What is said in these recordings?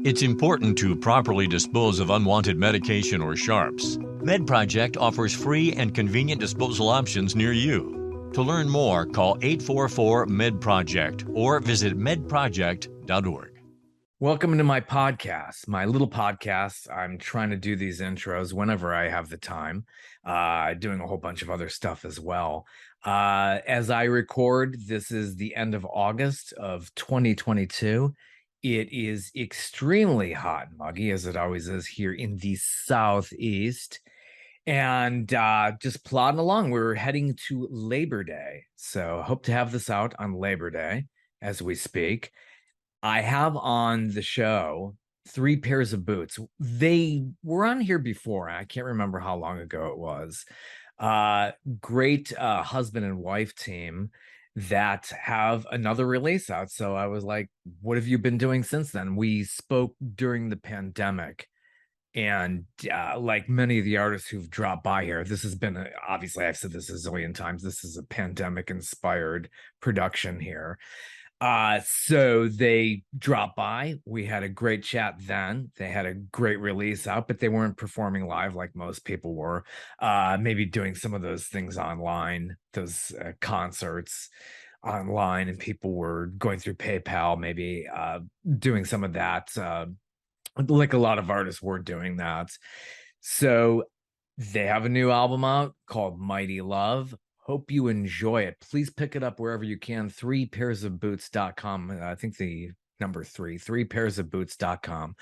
It's important to properly dispose of unwanted medication or sharps. MedProject offers free and convenient disposal options near you. To learn more, call 844-MED-PROJECT or visit medproject.org. Welcome to my podcast, my little podcast. I'm trying to do these intros whenever I have the time, doing a whole bunch of other stuff as well. As I record, this is the end of August of 2022. It is extremely hot and muggy, as it always is here in the Southeast. And just plodding along, we're heading to Labor Day. So hope to have this out on Labor Day as we speak. I have on the show 3 pairs of boots. They were on here before. I can't remember how long ago it was. Great husband and wife team that have another release out. So I was like, what have you been doing since then? We spoke during the pandemic. And like many of the artists who've dropped by here, this has been, obviously, I've said this a zillion times, this is a pandemic-inspired production here. So they dropped by. We had a great chat then. They had a great release out, but they weren't performing live like most people were. Maybe doing some of those things online, those concerts online, and people were going through PayPal, maybe doing some of that. Like a lot of artists were doing that. So they have a new album out called Mighty Love. Hope you enjoy it. Please pick it up wherever you can. 3pairsofboots.com. I think the number 3pairsofboots.com.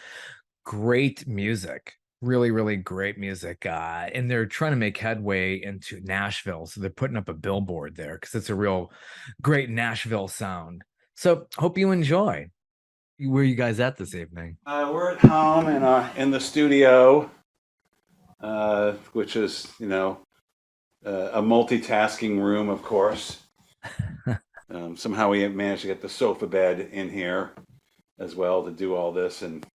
Great music. Really, really great music. And they're trying to make headway into Nashville. So they're putting up a billboard there because it's a real great Nashville sound. So hope you enjoy. Where are you guys at this evening? We're at home in the studio, which is, a multitasking room, of course. Somehow we managed to get the sofa bed in here as well to do all this, and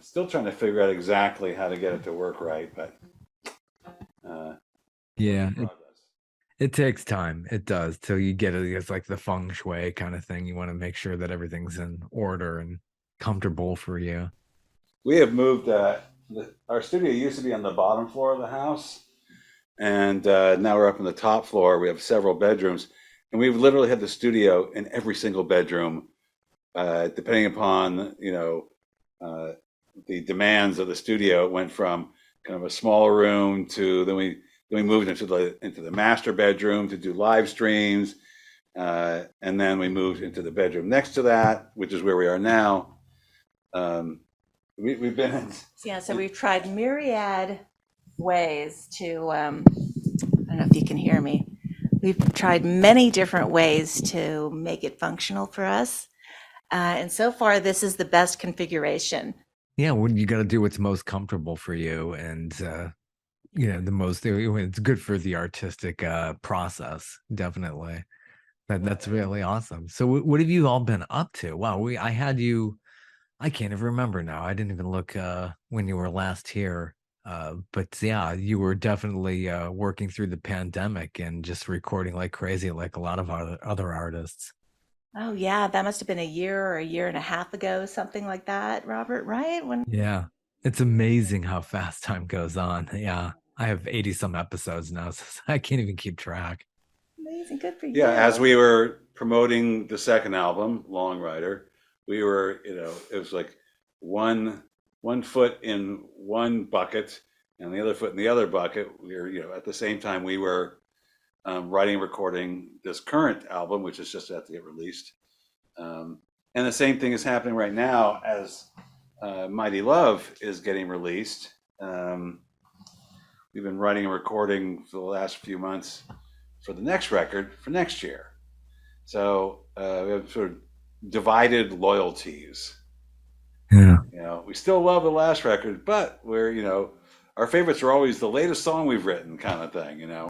still trying to figure out exactly how to get it to work right, but yeah, it takes time. It does, till you get it. It's like the feng shui kind of thing. You want to make sure that everything's in order and comfortable for you. We have moved. Our studio used to be on the bottom floor of the house, and now we're up on the top floor. We have several bedrooms, and we've literally had the studio in every single bedroom, depending upon the demands of the studio. It went from kind of a small room to then we moved into the master bedroom to do live streams, and then we moved into the bedroom next to that, which is where we are now. We've been in, so we've tried myriad ways to I don't know if you can hear me. We've tried many different ways to make it functional for us, and so far this is the best configuration. Yeah, well, you got to do what's most comfortable for you, and the most, it's good for the artistic process. Definitely. That's really awesome. So what have you all been up to? Wow, I had you, I can't even remember now. I didn't even look when you were last here. But yeah, you were definitely working through the pandemic and just recording like crazy, like a lot of other artists. Oh yeah, that must have been a year or a year and a half ago, something like that, Robert, right? Yeah, it's amazing how fast time goes on. Yeah, I have 80 some episodes now, so I can't even keep track. Amazing, good for you. Yeah, as we were promoting the second album, Long Rider, we were, it was like one foot in one bucket and the other foot in the other bucket. We were, at the same time we were writing and recording this current album, which is just about to get released. And the same thing is happening right now as Mighty Love is getting released. We've been writing and recording for the last few months for the next record for next year. So we have sort of divided loyalties. Yeah. We still love the last record, but we're, our favorites are always the latest song we've written, kind of thing, Yeah.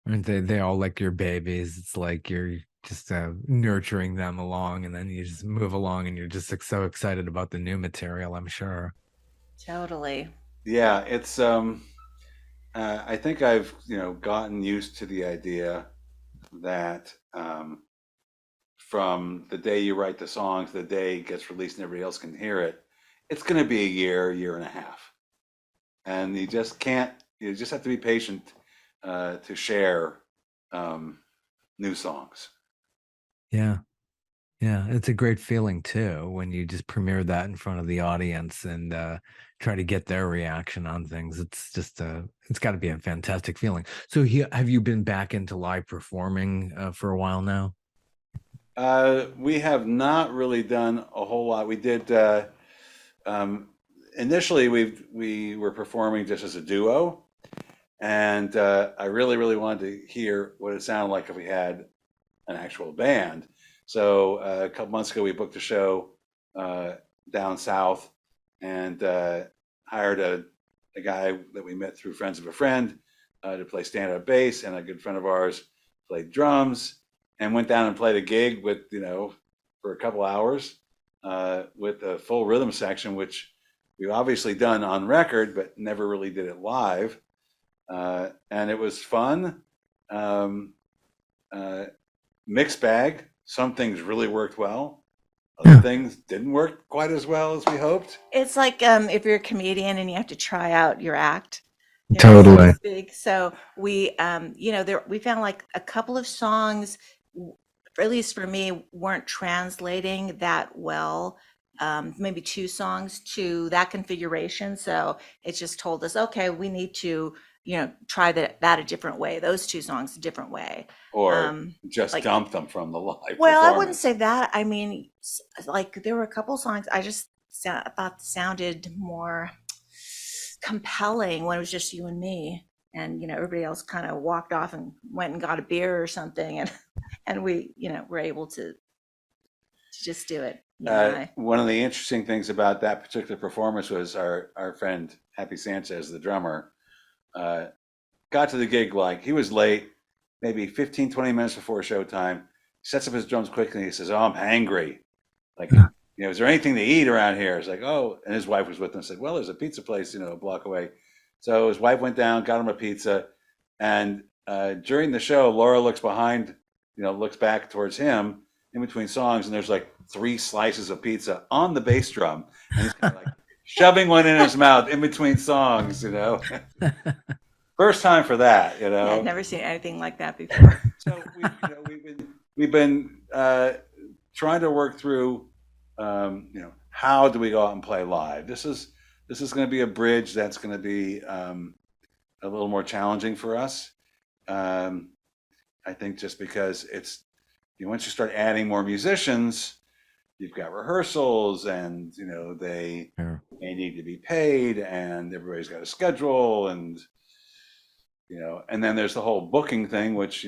Aren't they all like your babies? It's like you're just nurturing them along, and then you just move along, and you're just so excited about the new material, I'm sure. Totally. Yeah, it's I think I've gotten used to the idea that from the day you write the song to the day it gets released and everybody else can hear it, it's going to be a year and a half. And you just can't, you just have to be patient to share new songs. Yeah. Yeah, it's a great feeling too when you just premiere that in front of the audience and try to get their reaction on things. It's just it's got to be a fantastic feeling. So have you been back into live performing for a while now? We have not really done a whole lot. We did initially. We were performing just as a duo, and I really wanted to hear what it sounded like if we had an actual band. So a couple months ago, we booked a show down south and hired a guy that we met through friends of a friend to play stand-up bass, and a good friend of ours played drums, and went down and played a gig with, for a couple hours with a full rhythm section, which we've obviously done on record, but never really did it live. And it was fun. Mixed bag. Some things really worked well. Other things didn't work quite as well as we hoped. It's like if you're a comedian and you have to try out your act. Totally. So to speak. So we, we found like a couple of songs, at least for me, weren't translating that well. Maybe 2 songs to that configuration. So it just told us, okay, we need to, try that a different way. Those 2 songs a different way. Or just dump them from the live. Well, I wouldn't say that. I mean, like there were a couple songs I just thought sounded more compelling when it was just you and me, and everybody else kind of walked off and went and got a beer or something, and we were able to just do it. One of the interesting things about that particular performance was our friend Happy Sanchez, the drummer, got to the gig like he was late, maybe 15-20 minutes before showtime. He sets up his drums quickly and he says, "Oh, I'm hangry. Like, is there anything to eat around here?" It's like, "Oh," and his wife was with him and said, "Well, there's a pizza place, a block away." So his wife went down, got him a pizza, and during the show, Laura looks behind, looks back towards him in between songs, and there's like 3 slices of pizza on the bass drum, and he's kind of like shoving one in his mouth in between songs, First time for that, Yeah, I've never seen anything like that before. So we've been trying to work through, how do we go out and play live? This is going to be a bridge that's going to be a little more challenging for us. I think just because it's, once you start adding more musicians, you've got rehearsals, and they need to be paid, and everybody's got a schedule, and and then there's the whole booking thing, which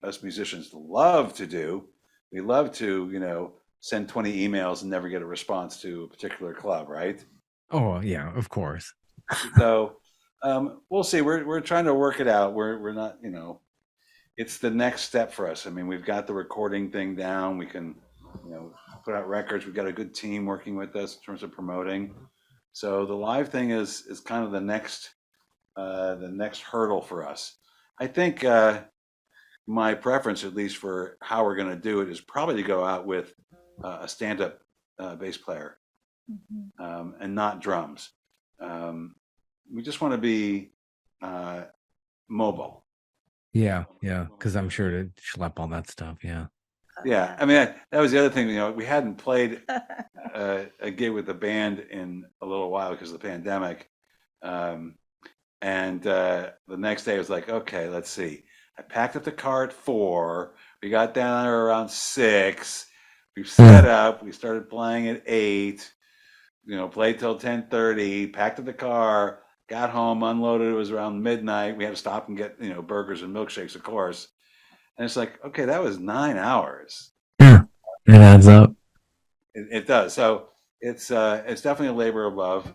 us musicians love to do. We love to send 20 emails and never get a response to a particular club, right? Oh yeah, of course. So we'll see. We're trying to work it out. We're not, it's the next step for us. I mean, we've got the recording thing down. We can put out records. We've got a good team working with us in terms of promoting. So the live thing is kind of the next hurdle for us. I think my preference, at least for how we're going to do it, is probably to go out with a stand-up bass player and not drums. We just want to be mobile. Yeah, because I'm sure to schlep all that stuff. Yeah. Yeah, I mean that was the other thing. We hadn't played a gig with the band in a little while because of the pandemic. And the next day I was like, okay, let's see. I packed up the car at 4. We got down there around 6. We set up. We started playing at 8. Played till 10:30. Packed up the car. Got home, unloaded. It was around midnight. We had to stop and get burgers and milkshakes, of course. And it's like, okay, that was 9 hours. Yeah, it adds up. It does. So it's definitely a labor of love.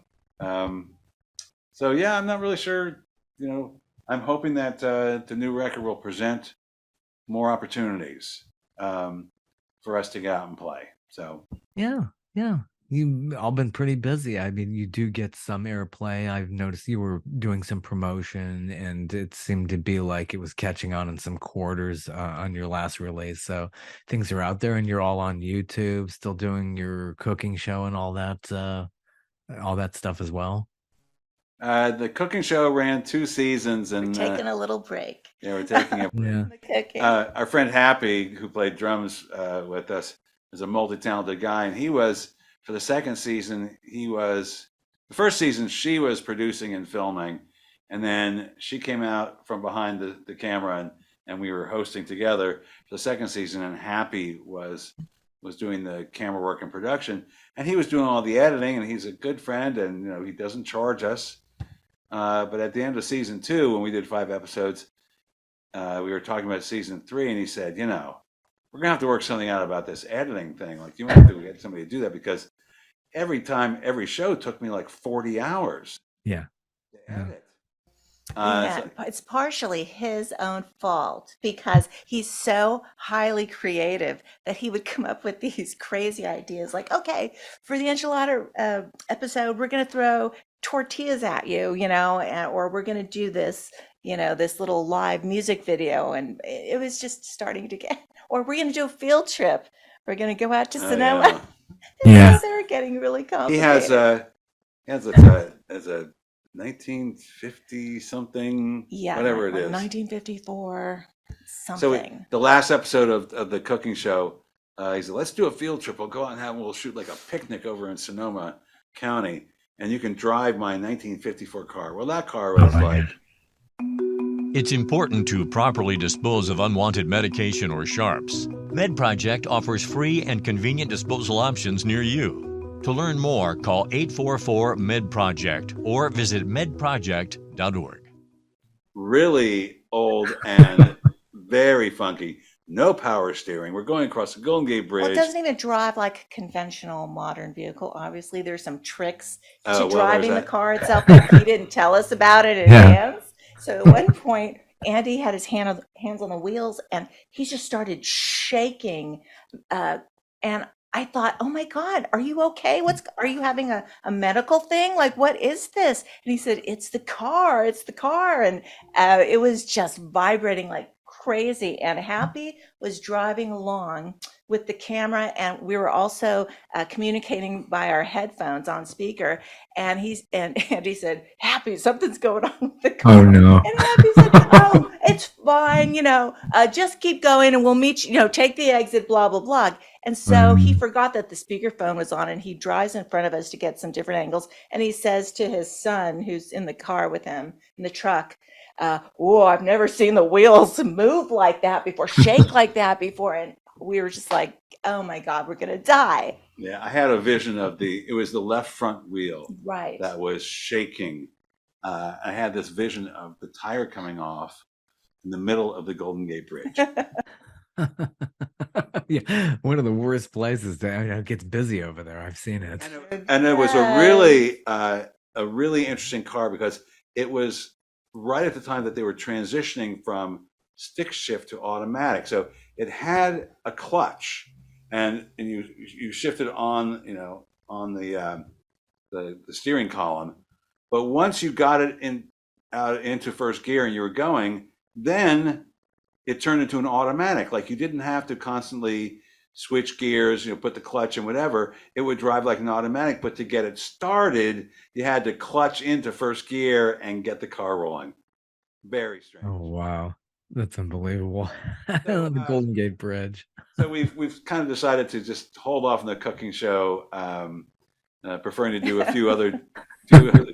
So yeah, I'm not really sure. I'm hoping that the new record will present more opportunities for us to get out and play. So Yeah. you've all been pretty busy. I mean, you do get some airplay. I've noticed you were doing some promotion, and it seemed to be like it was catching on in some quarters on your last release. So things are out there, and you're all on YouTube, still doing your cooking show and all that stuff as well. The cooking show ran 2 seasons, We're and taking a little break. yeah, we're taking a break. Yeah. The cooking. Our friend Happy, who played drums with us, is a multi-talented guy, and he was, for the second season, the first season she was producing and filming, and then she came out from behind the camera, and we were hosting together for the second season, and Happy was doing the camera work and production, and he was doing all the editing, and he's a good friend, and he doesn't charge us. But at the end of season 2, when we did 5 episodes, we were talking about season 3, and he said, we're gonna have to work something out about this editing thing. Like, you have to get somebody to do that, because every show took me like 40 hours Yeah. to edit. Yeah, it's partially his own fault because he's so highly creative that he would come up with these crazy ideas like, okay, for the enchilada episode, we're going to throw tortillas at you, or we're going to do this, this little live music video. And it was just starting to get, or we're going to do a field trip. We're going to go out to Sonoma. Yeah. They were getting really He complicated. has a 1950 something, Yeah, whatever it like is. 1954, So something. the last episode of the cooking show, he said, "Let's do a field trip. We'll go out and we'll shoot like a picnic over in Sonoma County, and you can drive my 1954 car." Well, that car was like, It's important to properly dispose of unwanted medication or sharps. MedProject offers free and convenient disposal options near you. To learn more, call 844-MED-PROJECT or visit medproject.org. really old and very funky. No power steering. We're going across the Golden Gate Well, it Bridge. doesn't even drive like a conventional modern vehicle. Obviously, there's some tricks Oh, to well, there's driving the that. car itself that he didn't tell us about it in Yeah. advance. So at one point, Andy had his hands on the wheels, and he just started shaking. And I thought, "Oh my God, are you okay? Are you having a medical thing? Like, what is this?" And he said, "It's the car. It's the car." And it was just vibrating like crazy. And Happy was driving along with the camera, and we were also communicating by our headphones on speaker. And Andy said, "Happy, something's going on with the car." Oh no. And Happy said, "Oh, it's fine. Just keep going, and we'll meet you. Take the exit. Blah blah blah." And so he forgot that the speakerphone was on, and he drives in front of us to get some different angles. And he says to his son, who's in the car with him in the truck, "Oh, I've never seen the wheels move like that before, shake like that before." And we were just like, "Oh my God, we're gonna die!" Yeah, I had a vision of it was the left front wheel Right. that was shaking. I had this vision of the tire coming off in the middle of the Golden Gate Bridge. Yeah, one of the worst places it gets busy over there. I've seen it. And it was a really interesting car because it was right at the time that they were transitioning from stick shift to automatic. So it had a clutch, and you shifted on the steering column. But once you got it into first gear and you were going, then it turned into an automatic. Like, you didn't have to constantly switch gears, put the clutch in, whatever. It would drive like an automatic, but to get it started, you had to clutch into first gear and get the car rolling. Very strange. Oh wow, that's unbelievable. So, The Golden Gate Bridge. So we've kind of decided to just hold off on the cooking show, preferring to do a few other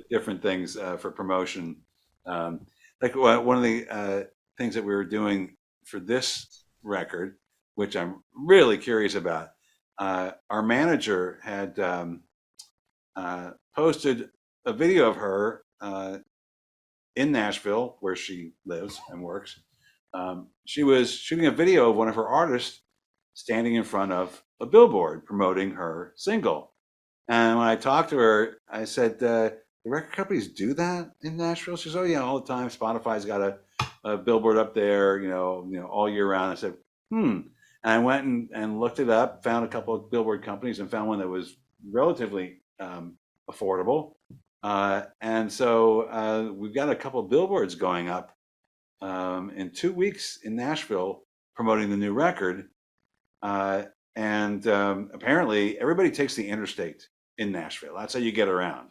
different things for promotion. Like one of the things that we were doing for this record, which I'm really curious about. Our manager had posted a video of her in Nashville, where she lives and works. She was shooting a video of one of her artists standing in front of a billboard promoting her single. And when I talked to her, I said, "The record companies do that in Nashville?" She says, "Oh yeah, all the time. Spotify's got a billboard up there, all year round." I said, And I went and looked it up, found a couple of billboard companies, and found one that was relatively affordable. And so we've got a couple of billboards going up in 2 weeks in Nashville promoting the new record. And apparently everybody takes the interstate in Nashville. That's how you get around.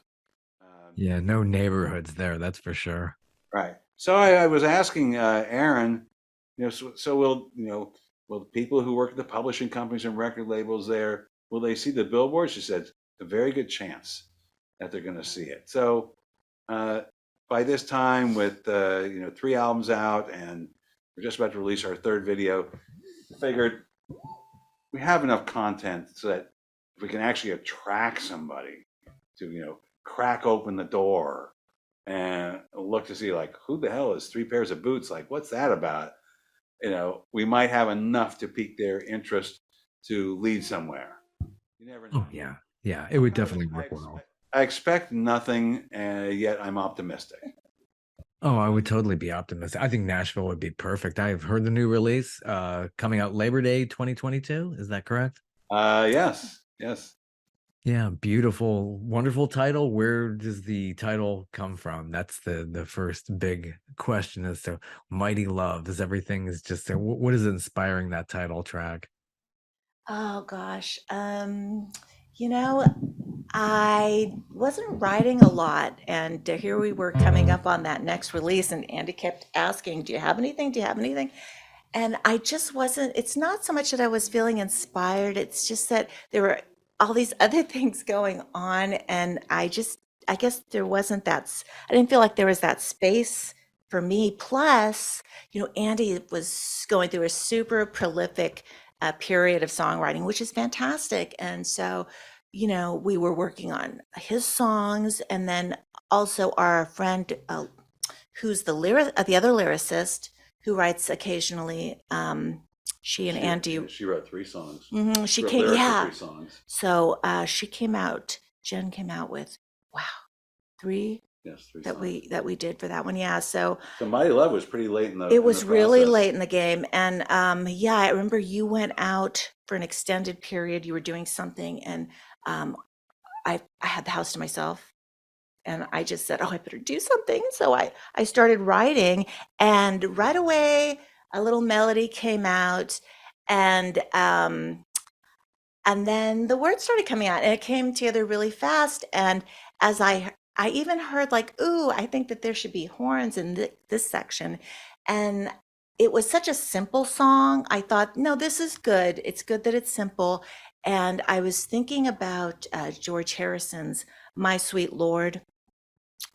Yeah, no neighborhoods there, that's for sure. Right. So I was asking Aaron, so will the people who work at the publishing companies and record labels there, will they see the billboard? She said, a very good chance that they're going to see it. So by this time, with 3 albums out and we're just about to release our 3rd video, I figured we have enough content so that if we can actually attract somebody to crack open the door and look to see, like, who the hell is 3 pairs of boots? Like, what's that about? We might have enough to pique their interest to lead somewhere. You never know. Oh yeah, yeah, it would definitely work well. I expect nothing, yet I'm optimistic. Oh, I would totally be optimistic. I think Nashville would be perfect. I've heard the new release coming out Labor Day 2022. Is that correct? Yes. Yeah, beautiful, wonderful title. Where does the title come from? That's the first big question as to Mighty Love. Is everything is just what is inspiring that title track? Oh gosh. I wasn't writing a lot, and here we were coming up on that next release, and Andy kept asking, "Do you have anything? Do you have anything?" And I just wasn't. It's not so much that I was feeling inspired. It's just that there were all these other things going on, and I guess there wasn't I didn't feel like there was that space for me. Plus, Andy was going through a super prolific period of songwriting, which is fantastic. And so, we were working on his songs, and then also our friend, who's the other lyricist who writes occasionally. She and Andy. She wrote 3 songs. She Wrote came, lyrics for yeah. 3 songs. So she came out. Jen came out with 3 Yes, 3 that songs. that we did for that one. Yeah. So Mighty Love was pretty late in the. it was really process. late in the game, and yeah, I remember you went out for an extended period. You were doing something, and I had the house to myself, and I just said, "Oh, I better do something." So I started writing, and right away a little melody came out, and then the words started coming out, and it came together really fast. And as I even heard, like, "Ooh, I think that there should be horns in this section," and it was such a simple song. I thought, no, this is good. It's good that it's simple. And I was thinking about George Harrison's "My Sweet Lord,"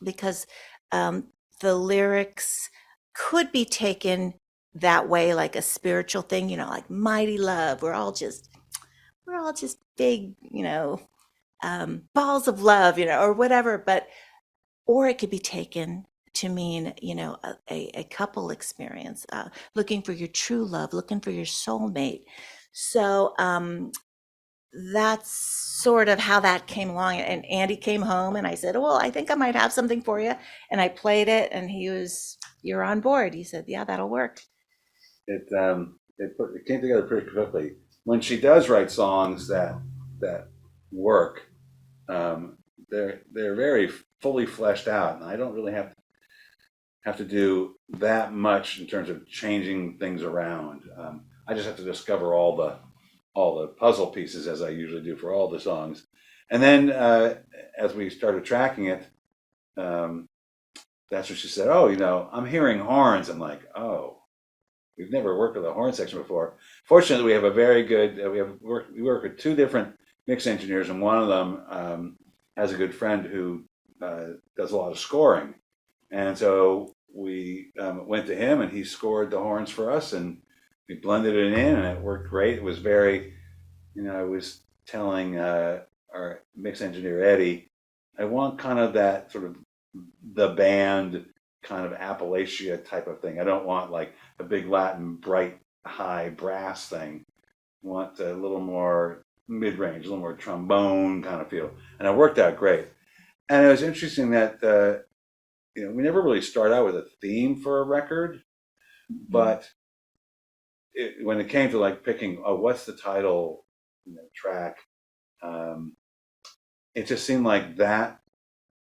because the lyrics could be taken that way, like a spiritual thing, like mighty love. We're all just big, balls of love, or whatever. Or it could be taken to mean, a couple experience, looking for your true love, looking for your soulmate. So that's sort of how that came along. And Andy came home, and I said, "Well, I think I might have something for you." And I played it, and "You're on board." He said, "Yeah, that'll work." It came together pretty quickly. When she does write songs that work, they're very fully fleshed out, and I don't really have to do that much in terms of changing things around. I just have to discover all the puzzle pieces, as I usually do for all the songs. And then as we started tracking it, that's when she said, "Oh, I'm hearing horns." I'm like, "Oh, we've never worked with a horn section before." Fortunately, we have a very good. We work with 2 different mix engineers, and one of them has a good friend who does a lot of scoring, and so we went to him, and he scored the horns for us, and we blended it in, and it worked great. It was very, I was telling our mix engineer Eddie, I want kind of that sort of the band kind of Appalachia type of thing. I don't want like a big Latin bright high brass thing. I want a little more mid-range, a little more trombone kind of feel, and it worked out great. And it was interesting that we never really start out with a theme for a record, but when it came to like picking, what's the title track, it just seemed like that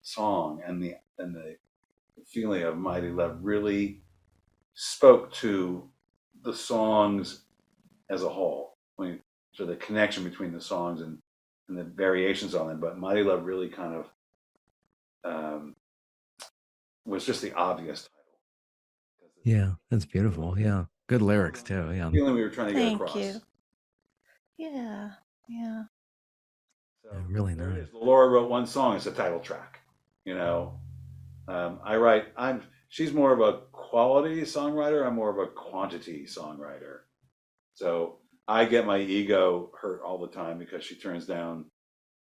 song and the feeling of Mighty Love really spoke to the songs as a whole. I mean, so the connection between the songs and the variations on them, but Mighty Love really kind of was just the obvious title. Yeah, that's beautiful. Yeah. Good lyrics too. Yeah. Feeling we were trying to get Thank across. you. Yeah. So Yeah, really there it nice. is. Laura wrote one song as a title track. You know, she's more of a quality songwriter. I'm more of a quantity songwriter. So I get my ego hurt all the time because she turns down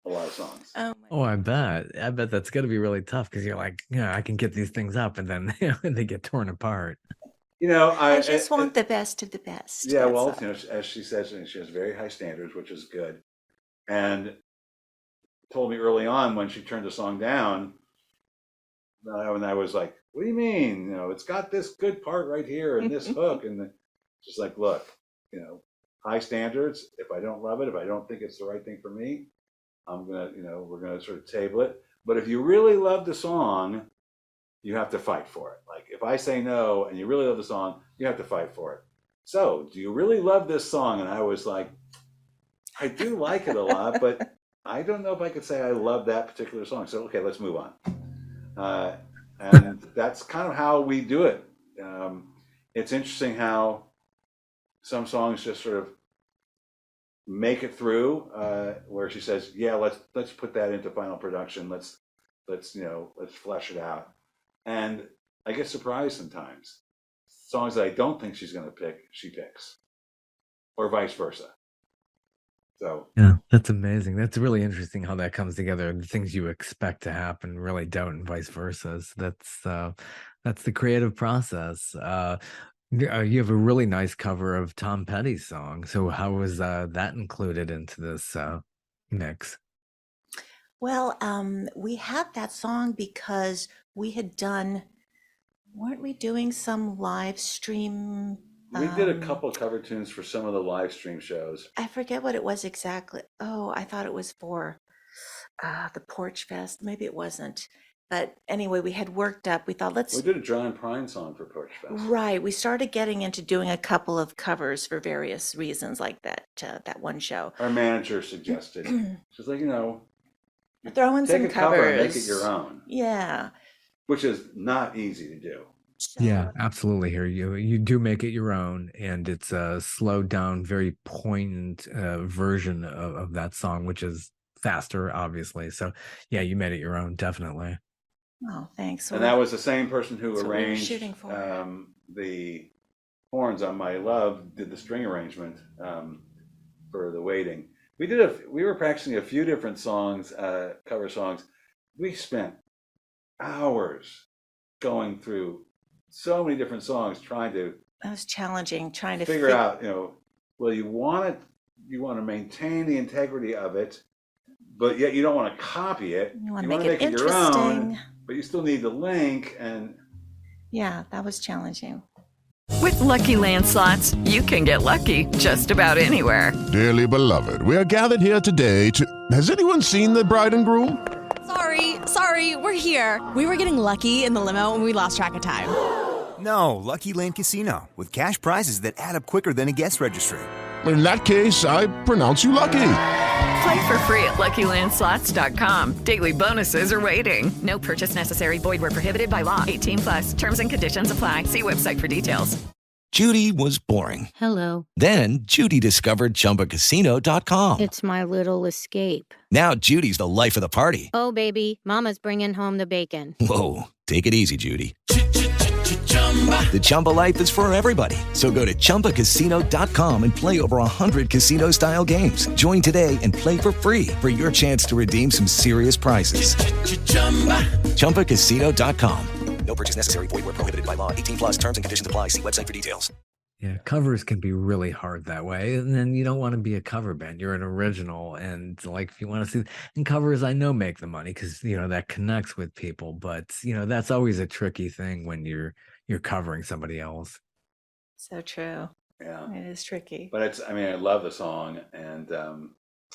a lot of songs. Oh, I bet. I bet that's going to be really tough because you're like, yeah, I can get these things up, and then they get torn apart. You know, I just want the best of the best. Yeah, that's well, all. you know, as she says, she has very high standards, which is good. And told me early on when she turned the song down, and I was like, "What do you mean? You know, it's got this good part right here and this hook." And just like, look, you know, high standards. If I don't love it, if I don't think it's the right thing for me, I'm gonna, you know, we're gonna sort of table it. But if you really love the song, you have to fight for it. Like if I say no and you really love the song, you have to fight for it. So, do you really love this song? And I was like, I do like it a lot, but I don't know if I could say I love that particular song. So, okay, let's move on. And that's kind of how we do it. It's interesting how some songs just sort of make it through, where she says, "Yeah, let's put that into final production. Let's flesh it out." And I get surprised sometimes. Songs that I don't think she's going to pick, she picks, or vice versa. So yeah, that's amazing. That's really interesting how that comes together. The things you expect to happen really don't, and vice versa. So that's the creative process. You have a really nice cover of Tom Petty's song. So how was that included into this mix? Well, we had that song because we had done, weren't we doing some live stream? we did a couple of cover tunes for some of the live stream shows. I forget what it was exactly. Oh, I thought it was for the Porch Fest. Maybe it wasn't. But anyway, we had worked up. We thought, We did a John Prine song for Porch Fest. Right. We started getting into doing a couple of covers for various reasons, like that one show. Our manager suggested, she's like, you know, Throw in some take a cover and make it covers. your own, Yeah. which is not easy to do. Yeah, So, absolutely. Here you do make it your own, and it's a slowed down, very poignant version of that song, which is faster, obviously. So yeah, you made it your own, definitely. oh, thanks. And Well, that was the same person who that's what we were arranged shooting for. the horns on My Love, did the string arrangement for the Waiting. We were practicing a few different songs, cover songs. We spent hours going through so many different songs trying to That was challenging, trying to figure out, you know, well, you want to maintain the integrity of it, but yet you don't want to copy it. You want to wanna make it your own, interesting. but you still need the link. And Yeah, that was challenging. With Lucky Land Slots, you can get lucky just about anywhere. Dearly beloved, we are gathered here today to... Has anyone seen the bride and groom? Sorry, we're here. We were getting lucky in the limo and we lost track of time. No, Lucky Land Casino, with cash prizes that add up quicker than a guest registry. In that case, I pronounce you lucky. Play for free at LuckyLandSlots.com. Daily bonuses are waiting. No purchase necessary. Void where prohibited by law. 18+. Terms and conditions apply. See website for details. Judy was boring. Hello. Then Judy discovered ChumbaCasino.com. It's my little escape. Now Judy's the life of the party. Oh, baby, mama's bringing home the bacon. Whoa, take it easy, Judy. The Chumba life is for everybody. So go to ChumbaCasino.com and play over 100 casino-style games. Join today and play for free for your chance to redeem some serious prizes. ChumbaCasino.com. No purchase necessary. Void where prohibited by law. 18+. Terms and conditions apply. See website for details. Yeah, covers can be really hard that way. And then you don't want to be a cover band. You're an original. And like, if you want to see, and covers, I know make the money because, you know, that connects with people. But, you know, that's always a tricky thing when you're covering somebody else. So true. yeah, It is tricky. but I love the song, and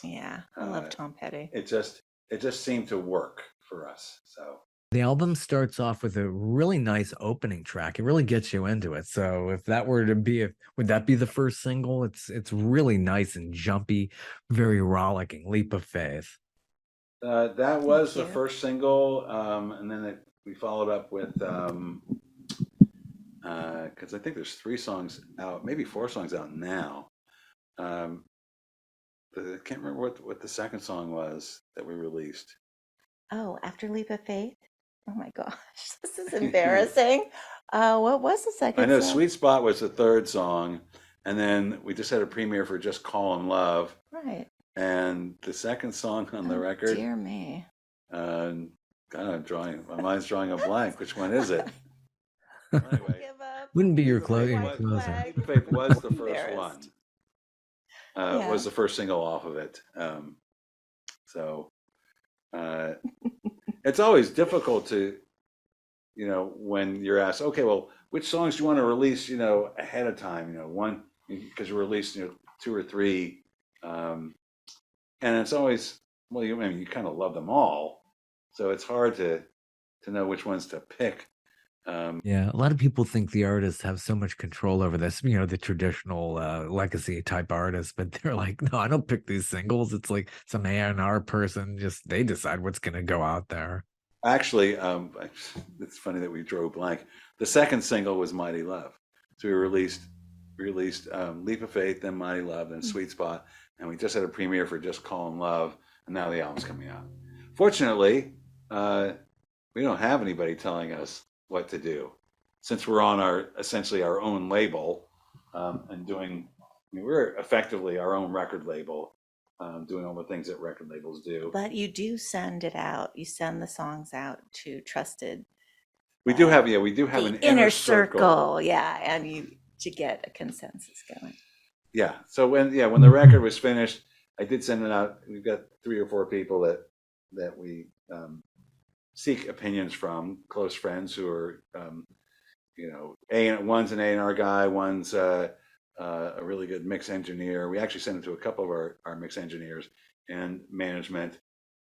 Yeah, I love Tom Petty. it just it just seemed to work for us. So The album starts off with a really nice opening track. It really gets you into it. So if that were to be, would that be the first single? It's really nice and jumpy, very rollicking. Leap of Faith. that was the you. first single, and then we followed up with because I think there's 3 songs out, maybe 4 songs out now. I can't remember what the second song was that we released. Oh, after Leap of Faith? Oh my gosh, this is embarrassing. What was the second I know song? Sweet Spot was the third song, and then we just had a premiere for Just Callin' Love. Right. And the second song on the record, Dear me. kind of my mind's drawing a blank. Which one is it? Anyway, Give up. Wouldn't be your Leap of Faith closer. Leap of Faith was the first Embarrassed. one. Yeah. Was the first single off of it. So it's always difficult to, when you're asked, okay, well, which songs do you want to release, ahead of time, one, because you release, 2 or 3, and it's always, well, you kind of love them all, so it's hard to know which ones to pick. Yeah, a lot of people think the artists have so much control over this, the traditional legacy type artists, but they're like, no, I don't pick these singles. It's like some A&R person, just they decide what's going to go out there. Actually, it's funny that we drew a blank. The second single was Mighty Love. So we released Leap of Faith, then Mighty Love, then Sweet Spot, and we just had a premiere for Just Callin' Love, and now the album's coming out. Fortunately, we don't have anybody telling us what to do, since we're on essentially our own label, and doing, we're effectively our own record label, doing all the things that record labels do. But you do send it out. You send the songs out to trusted. We do have an the inner circle. Yeah, and to get a consensus going. Yeah. So when the record was finished, I did send it out. We've got 3 or 4 people that we seek opinions from, close friends who are, one's an A&R guy, one's a really good mix engineer. We actually sent it to a couple of our mix engineers and management,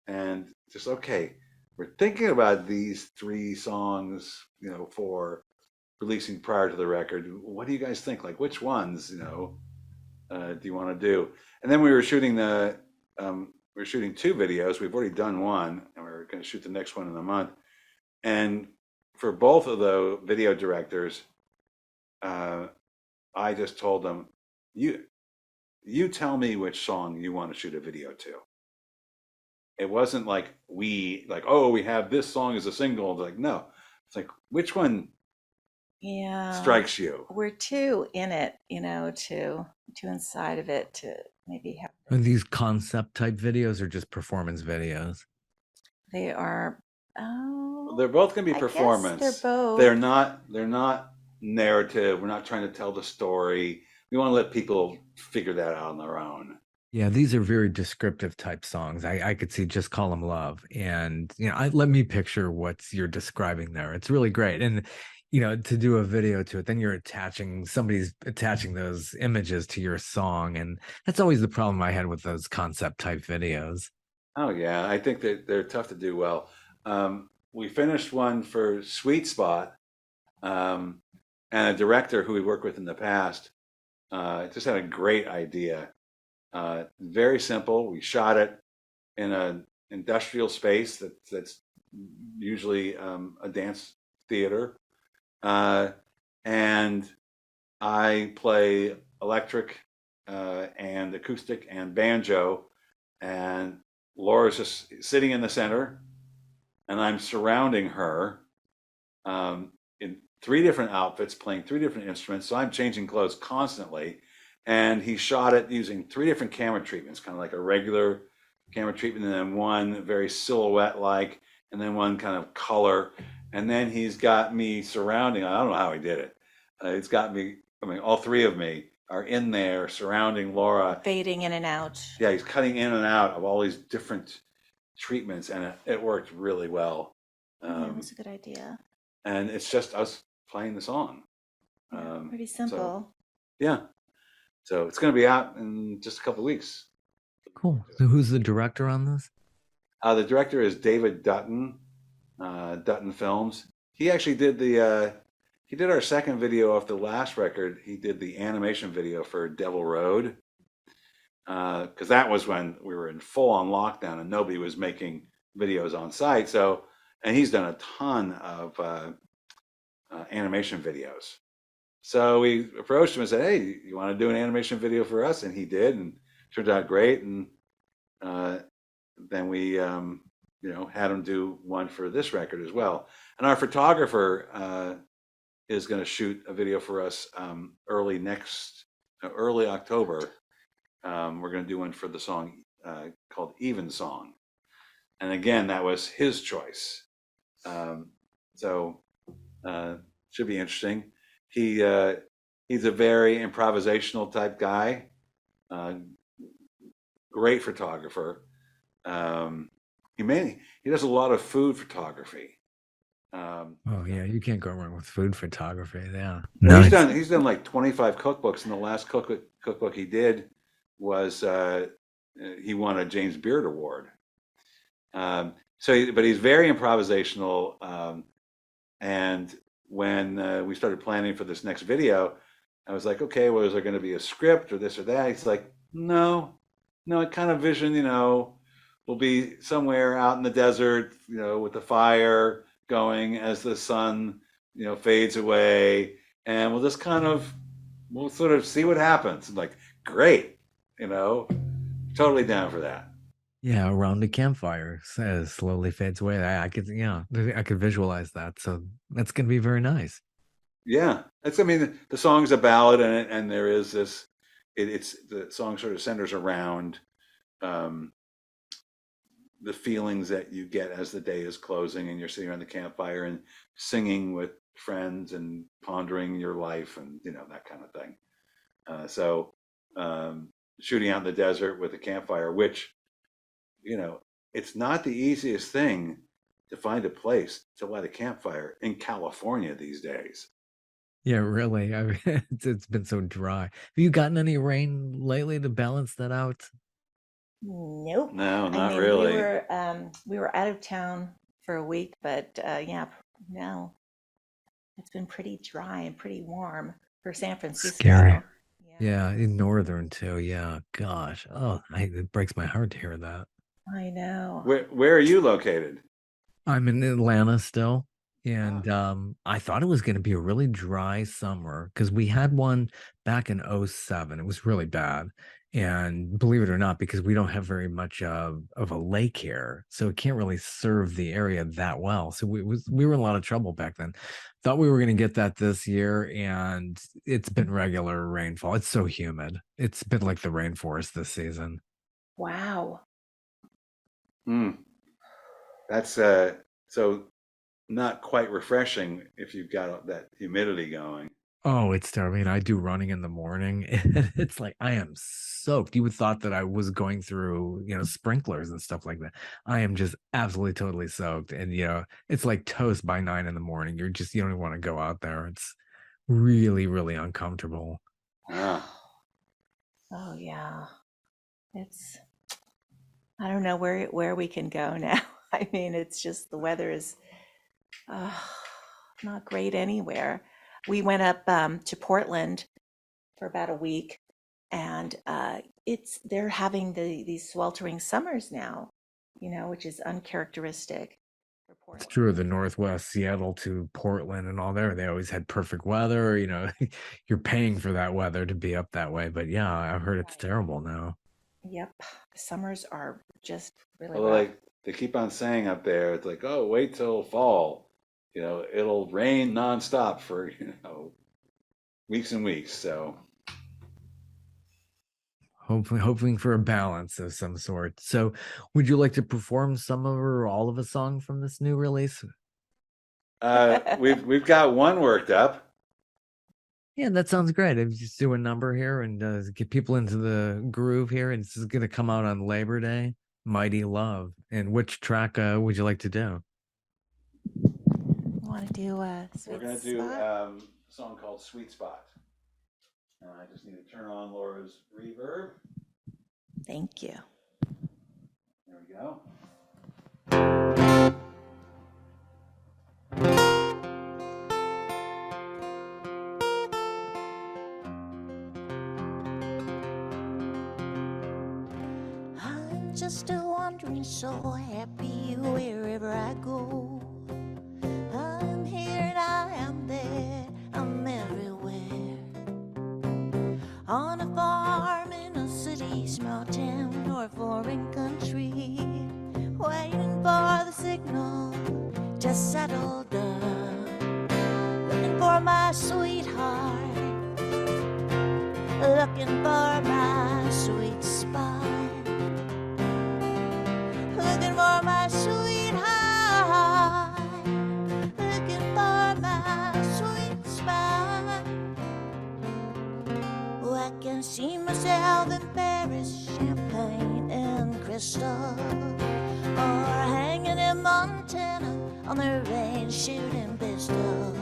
and just, okay, we're thinking about these 3 songs, for releasing prior to the record. What do you guys think? Like, which ones, do you want to do? And then we were shooting 2 videos. We've already done one, and we're going to shoot the next one in a month. And for both of the video directors, I just told them, you tell me which song you want to shoot a video to. It wasn't like we have this song as a single. It's like, no, it's like, which one strikes you? We're too in it, too inside of it to maybe have. Are these concept type videos or just performance videos? They are. They're both going to be performance. They're both. They're not narrative. We're not trying to tell the story. We want to let people figure that out on their own. Yeah, these are very descriptive type songs. I could see Just Call 'Em Love. And, let me picture what you're describing there. It's really great. And, to do a video to it, then somebody's attaching those images to your song. And that's always the problem I had with those concept type videos. Oh, yeah. I think that they're tough to do well. We finished one for Sweet Spot, and a director who we worked with in the past just had a great idea. Very simple. We shot it in an industrial space that's usually a dance theater. And I play electric and acoustic and banjo, and Laura's just sitting in the center, and I'm surrounding her in 3 different outfits, playing 3 different instruments. So I'm changing clothes constantly. And he shot it using 3 different camera treatments, kind of like a regular camera treatment, and then one very silhouette-like, and then one kind of color. And then he's got me surrounding. I don't know how he did it. He's got me. All 3 of me are in there surrounding Laura, fading in and out. Yeah, he's cutting in and out of all these different treatments, and it worked really well. That was a good idea. And it's just us playing the song. Pretty simple. So it's going to be out in just a couple of weeks. Cool. So who's the director on this? The director is David Dutton, Dutton Films. He actually did he did our second video off the last record. He did the animation video for Devil Road, because that was when we were in full on lockdown and nobody was making videos on site. So, and he's done a ton of animation videos. So we approached him and said, "Hey, you want to do an animation video for us?" And he did, and turned out great. And then we, had him do one for this record as well. And our photographer is going to shoot a video for us early October. We're going to do one for the song called Even Song. And again, that was his choice. So should be interesting. He's a very improvisational type guy. Great photographer. He does a lot of food photography. Oh yeah, you can't go wrong with food photography. Yeah. No, he's done like 25 cookbooks, and the last cookbook he did was he won a James Beard Award. But he's very improvisational. And when we started planning for this next video, I was like, okay, well, is there going to be a script or this or that? He's like, no, I kind of vision, we'll be somewhere out in the desert, with the fire going as the sun, fades away, and we'll sort of see what happens. I'm like, great, totally down for that. Yeah, around the campfire says slowly fades away. I could visualize that. So that's gonna be very nice. Yeah, the song's a ballad, and there is this. It's the song sort of centers around the feelings that you get as the day is closing, and you're sitting around the campfire and singing with friends and pondering your life, and that kind of thing. So shooting out in the desert with a campfire, which it's not the easiest thing to find a place to light a campfire in California these days. Yeah, really. I mean, it's been so dry. Have you gotten any rain lately to balance that out? Nope. No, not really. We were out of town for a week, but no, it's been pretty dry and pretty warm for San Francisco. Scary. Yeah, in northern too. Yeah, gosh. Oh, it breaks my heart to hear that. I know. Where are you located? I'm in Atlanta still. And I thought it was going to be a really dry summer because we had one back in 2007. It was really bad. And believe it or not, because we don't have very much of a lake here, so it can't really serve the area that well. So we were in a lot of trouble back then. Thought we were going to get that this year, and it's been regular rainfall. It's so humid. It's been like the rainforest this season. Wow. That's so not quite refreshing if you've got that humidity going. Oh, it's terrible. I mean, I do running in the morning, and it's like I am soaked. You would thought that I was going through, sprinklers and stuff like that. I am just absolutely totally soaked, and it's like toast by 9 a.m. You don't even want to go out there. It's really, really uncomfortable. Oh yeah, I don't know where we can go now. I mean, it's just the weather is not great anywhere. We went up to Portland for about a week, and they're having these sweltering summers now, which is uncharacteristic for Portland. It's true. The Northwest, Seattle to Portland and all there, they always had perfect weather. You're paying for that weather to be up that way. But yeah, I've heard it's terrible now. Yep, the summers are just really Well, rough. like they keep on saying up there, it's like, oh, wait till fall. It'll rain nonstop for, weeks and weeks. So hoping for a balance of some sort. So would you like to perform some of or all of a song from this new release? we've got one worked up. Yeah, that sounds great. If you just do a number here and get people into the groove here, and this is going to come out on Labor Day, Mighty Love. And which track would you like to do? Want to do a Sweet We're going to do a song called Sweet Spot. I just need to turn on Laura's reverb. Thank you. There we go. I'm just a wandering soul, happy wherever I go. I'm here and I am there, I'm everywhere. On a farm, in a city, small town, or foreign country, waiting for the signal to settle down. Looking for my sweetheart, looking for my sweet spot. Looking for my sweetheart, looking for my sweet spot. Oh, I can see myself in Paris, champagne and crystal, or hanging in Montana on the range shooting pistols.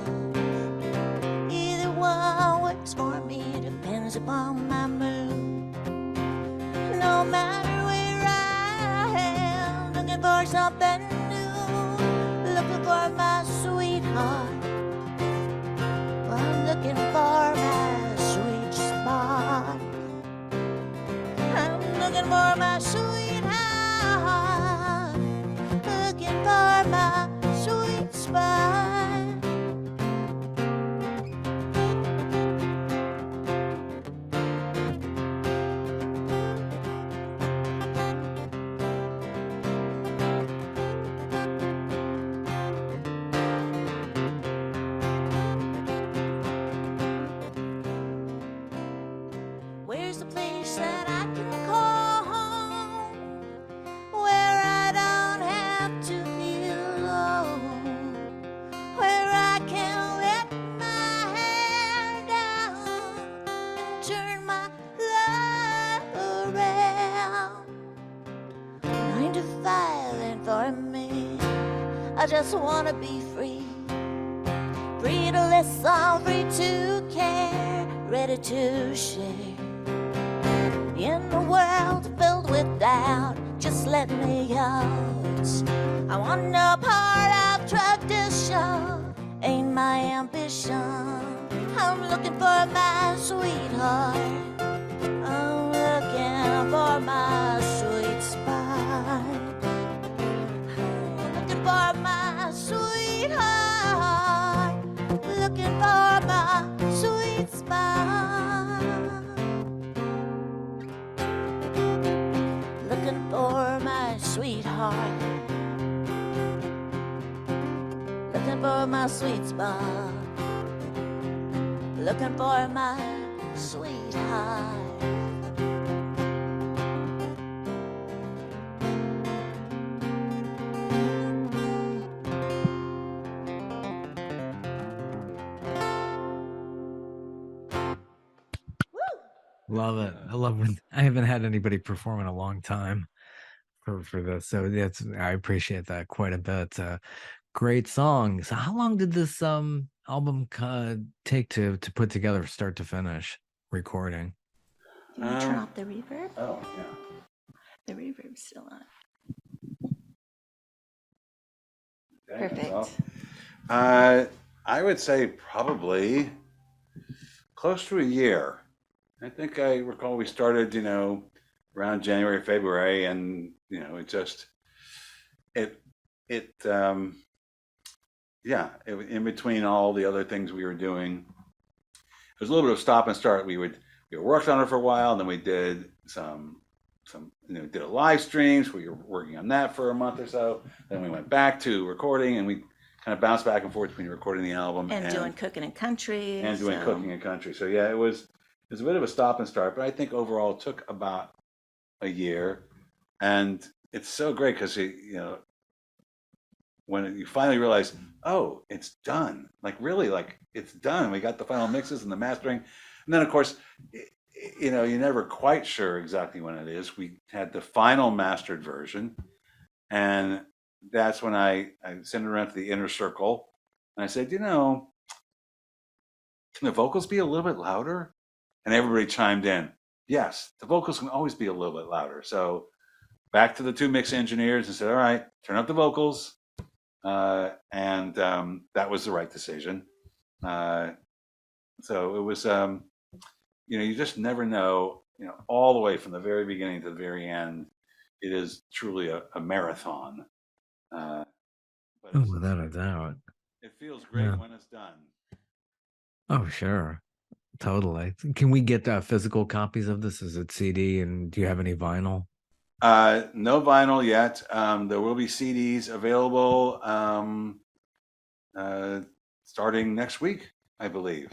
Either one works for me, depends upon my mood. No matter where I am, looking for something new, looking for my sweetheart. I'm looking for my sweet spot. I'm looking for my sweetheart, looking for my sweet spot. Where's the place that I can call home, where I don't have to be alone, where I can let my hair down and turn my life around? 9 to 5 ain't for me, I just wanna be free. Free to listen, free to care, ready to share. In a world filled with doubt, just let me out. I want no part of tradition, ain't my ambition. I'm looking for my sweetheart, I'm looking for my sweet spot. I'm looking for my sweetheart, looking for my sweet spot. Looking for my sweetheart, looking for my sweet spot, looking for my sweetheart. Love it. I love it. I haven't had anybody perform in a long time for this, so that's I appreciate that quite a bit. Great song. So, how long did this album take to put together, start to finish, recording? Can you turn off the reverb? Oh, yeah. The reverb's still on. Okay, Perfect. well, I would say probably close to a year. I think I recall we started, around January, February, and it just in between all the other things we were doing, it was a little bit of stop and start. We worked on it for a while, and then we did some did a live streams. We were working on that for a month or so. Then we went back to recording, and we kind of bounced back and forth between recording the album And doing cooking and country. and doing cooking and country. So yeah, it was a bit of a stop and start, but I think overall it took about a year, and it's so great because when you finally realize, oh, it's done, it's done. We got the final mixes and the mastering, and then of course, you're never quite sure exactly when it is. We had the final mastered version, and that's when I sent it around to the inner circle, and I said, can the vocals be a little bit louder? And everybody chimed in, yes, the vocals can always be a little bit louder. So back to the two mix engineers and said, all right, turn up the vocals. And that was the right decision. So it was, you just never know, all the way from the very beginning to the very end. It is truly a marathon. But without a doubt. it feels great when it's done. Oh, sure. Totally. Can we get physical copies of this? Is it CD? And do you have any vinyl? No vinyl yet. There will be CDs available starting next week, I believe.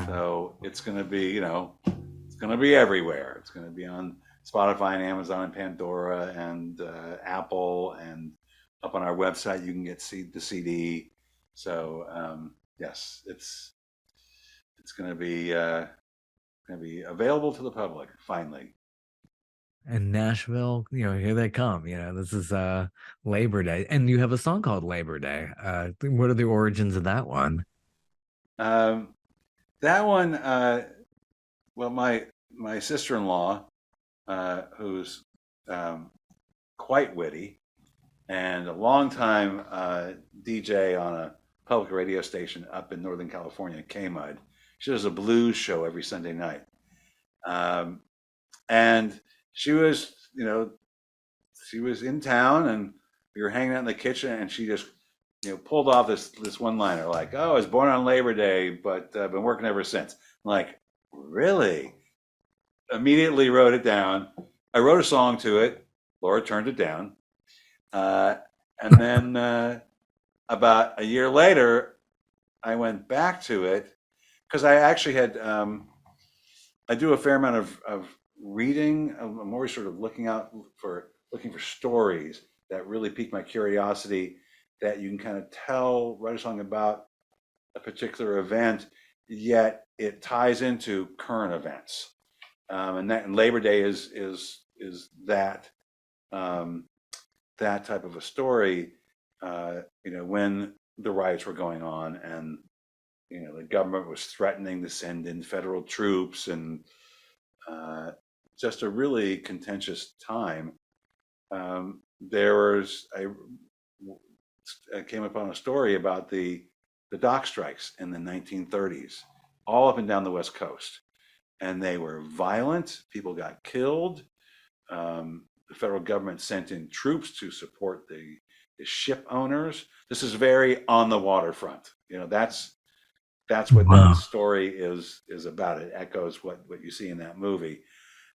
So it's going to be, it's going to be everywhere. It's going to be on Spotify and Amazon and Pandora and Apple, and up on our website you can get the CD. So yes, it's going to be available to the public finally. And Nashville, here they come. This is Labor Day, and you have a song called Labor Day. What are the origins of that one? That one, well, my sister-in-law, who's quite witty and a long-time DJ on a public radio station up in Northern California, KMUD. She does a blues show every Sunday night. And she was, she was in town, and we were hanging out in the kitchen, and she just, pulled off this one-liner like, "Oh, I was born on Labor Day, but I've been working ever since." I'm like, really? Immediately wrote it down. I wrote a song to it. Laura turned it down. And then about a year later, I went back to it because I actually had, I do a fair amount of reading. I'm always sort of looking for stories that really pique my curiosity, that you can kind of write a song about a particular event, yet it ties into current events. And Labor Day is that that type of a story. When the riots were going on, and the government was threatening to send in federal troops, and just a really contentious time. I came upon a story about the dock strikes in the 1930s, all up and down the West Coast. And they were violent. People got killed. The federal government sent in troops to support the ship owners. This is very on the waterfront. That's what that story is about. It echoes what you see in that movie.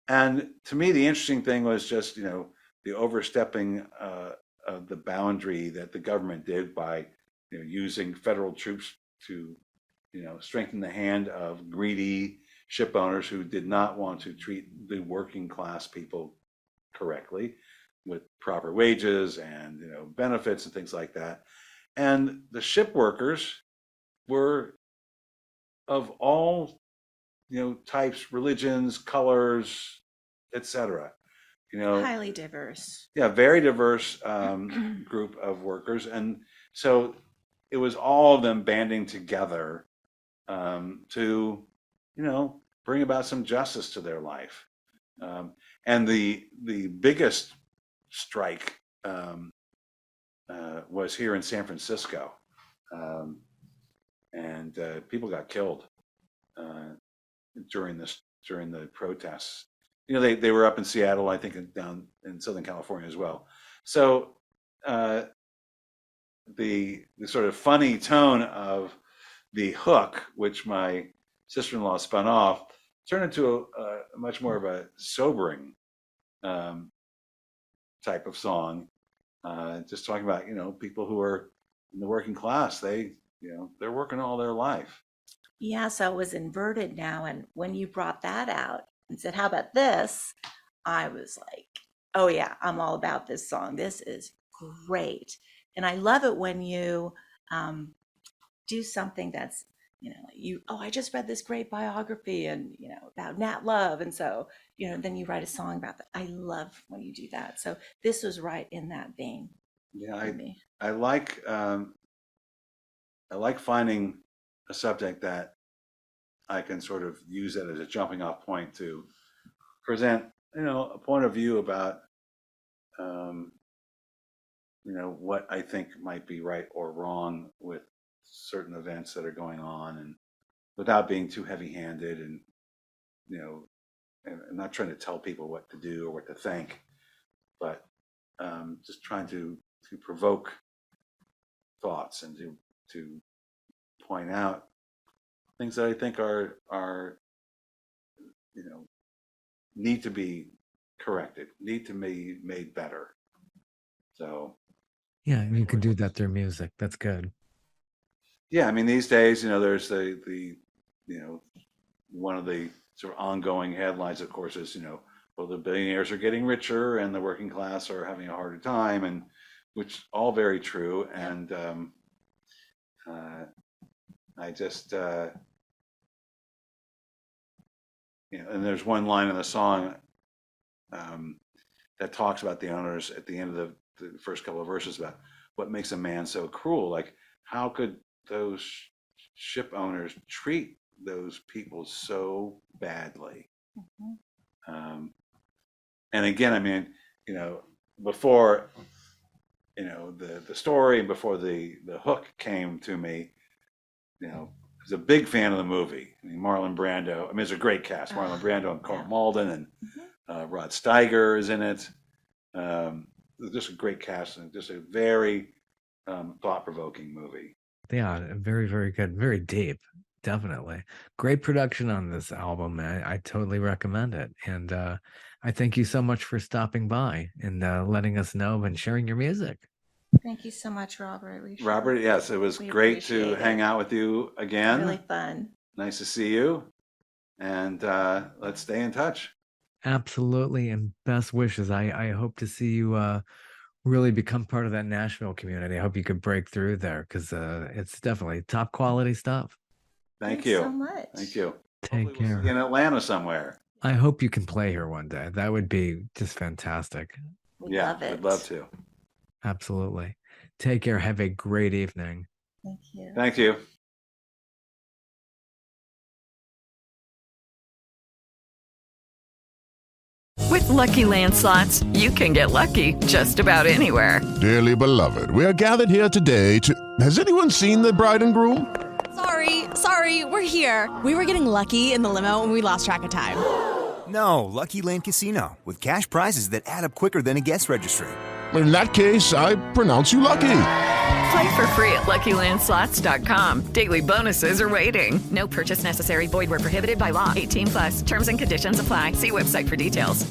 And to me, the interesting thing was just, the overstepping of the boundary that the government did by, using federal troops to, strengthen the hand of greedy ship owners who did not want to treat the working class people correctly with proper wages and, benefits and things like that. And the ship workers were of all, types, religions, colors, etc. Highly diverse. Yeah, very diverse group of workers. And so it was all of them banding together to, bring about some justice to their life. And the biggest strike was here in San Francisco. And people got killed during the protests. They were up in Seattle, I think, and down in Southern California as well. So the sort of funny tone of the hook, which my sister-in-law spun off, turned into a much more of a sobering type of song, just talking about people who are in the working class. They're working all their life. Yeah, so it was inverted now. And when you brought that out and said, "How about this?" I was like, "Oh yeah, I'm all about this song. This is great." And I love it when you do something that's, I just read this great biography and, about Nat Love. And so, then you write a song about that. I love when you do that. So this was right in that vein. Yeah, I like finding a subject that I can sort of use it as a jumping off point to present, a point of view about what I think might be right or wrong with certain events that are going on, and without being too heavy-handed, and and I'm not trying to tell people what to do or what to think, but just trying to provoke thoughts and to point out things that I think are need to be corrected, need to be made better. So Yeah, you can do that through music. That's good. yeah, I mean, these days, there's the one of the sort of ongoing headlines, of course, is well, the billionaires are getting richer and the working class are having a harder time, and which all very true. And I just and there's one line in the song that talks about the owners at the end of the first couple of verses about what makes a man so cruel. Like, how could those ship owners treat those people so badly? And again, I mean, before the story and before the hook came to me, I was a big fan of the movie. I mean, Marlon Brando. I mean, it's a great cast. Marlon Brando and Carl Malden, and Rod Steiger is in it. Just a great cast, and just a very thought-provoking movie. Yeah, very, very good. Very deep. Definitely. Great production on this album. I totally recommend it. And I thank you so much for stopping by and letting us know and sharing your music. Thank you so much, Robert. Robert, yes, it was great to hang out with you again. Really fun. Nice to see you. And let's stay in touch. Absolutely. And best wishes. I hope to see you really become part of that Nashville community. I hope you could break through there, because it's definitely top quality stuff. Thank Thanks you so much. Thank you. Take Hopefully care. we'll see you in Atlanta somewhere. I hope you can play here one day. That would be just fantastic. We love it. I'd love to. Absolutely. Take care. Have a great evening. Thank you. Thank you. With Lucky Land Slots, you can get lucky just about anywhere. Dearly beloved, we are gathered here today to... Has anyone seen the bride and groom? Sorry, we're here. We were getting lucky in the limo and we lost track of time. No, Lucky Land Casino, with cash prizes that add up quicker than a guest registry. In that case, I pronounce you lucky. Play for free at LuckyLandSlots.com. Daily bonuses are waiting. No purchase necessary. Void where prohibited by law. 18+. Terms and conditions apply. See website for details.